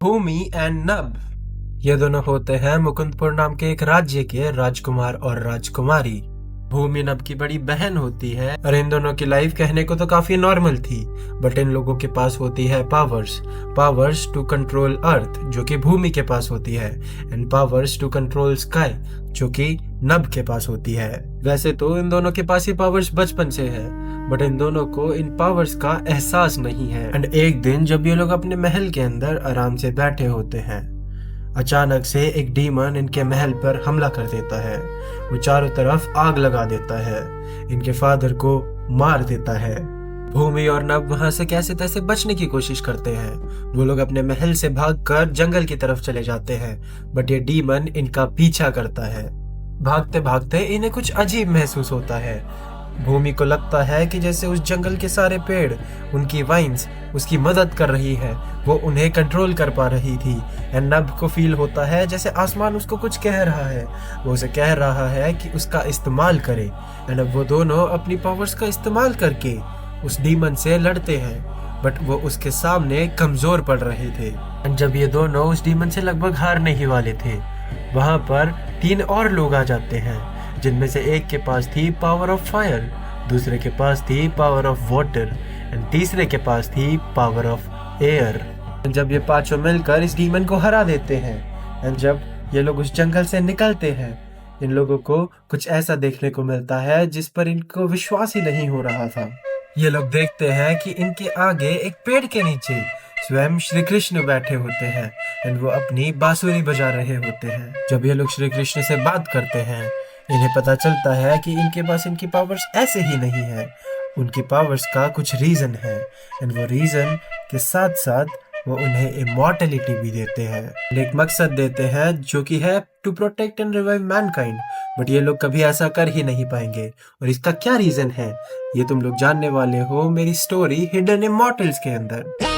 भूमि and नभ। ये दोनों होते हैं मुकुंदपुर नाम के एक राज्य के राजकुमार और राजकुमारी। भूमि नभ की बड़ी बहन होती है और इन दोनों की लाइफ कहने को तो काफी नॉर्मल थी, बट इन लोगों के पास होती है पावर्स टू कंट्रोल अर्थ जो कि भूमि के पास होती है, and powers to control sky जो कि नभ के पास होती है। वैसे तो इन दोनों के पास ये पावर्स बचपन से है, बट इन दोनों को इन पावर्स का एहसास नहीं है। एंड एक दिन जब ये लोग अपने महल के अंदर आराम से बैठे होते हैं, अचानक से एक डीमन इनके महल पर हमला कर देता है। वो चारों तरफ आग लगा देता है, इनके फादर को मार देता है। भूमि और नभ वहां से कैसे तैसे बचने की कोशिश करते हैं। वो लोग अपने महल से भागकर जंगल की तरफ चले जाते हैं, बट ये डीमन इनका पीछा करता है। भागते भागते इन्हें कुछ अजीब महसूस होता है। भूमि को लगता है कि जैसे उस जंगल के सारे पेड़, उनकी वाइन्स उसकी मदद कर रही है, वो उन्हें कंट्रोल कर पा रही थी। एंड नभ को फील होता है जैसे आसमान उसको कुछ कह रहा है, वो उसे कह रहा है कि उसका इस्तेमाल करे। एंड अब वो दोनों अपनी पावर्स का इस्तेमाल करके उस डीमन से लड़ते हैं, बट वो उसके सामने कमजोर पड़ रहे थे। एंड जब ये दोनों उस डीमन से लगभग हारने ही वाले थे, वहां पर 3 और लोग आ जाते हैं, जिनमें से एक के पास थी पावर ऑफ फायर, दूसरे के पास थी पावर ऑफ वाटर एंड तीसरे के पास थी पावर ऑफ एयर। जब ये पांचों मिलकर इस डीमन को हरा देते हैं, एंड जब ये लोग उस जंगल से निकलते हैं, इन लोगों को कुछ ऐसा देखने को मिलता है जिस पर इनको विश्वास ही नहीं हो रहा था। ये लोग देखते हैं कि इनके आगे एक पेड़ के नीचे स्वयं श्री कृष्ण बैठे होते हैं, एंड वो अपनी बांसुरी बजा रहे होते हैं। जब ये लोग श्री कृष्ण से बात करते हैं, इन्हें पता चलता है कि इनके पास इनकी पावर्स ऐसे ही नहीं है, उनकी पावर्स का कुछ रीजन है, एंड वो रीजन के साथ साथ वो उन्हें इमॉर्टलिटी भी देते हैं, एक मकसद देते हैं जो कि है to protect and revive mankind. But ये लोग कभी ऐसा कर ही नहीं पाएंगे, और इसका क्या रीजन है ये तुम लोग जानने वाले हो मेरी स्टोरी हिडन इमॉर्टल्स के अंदर।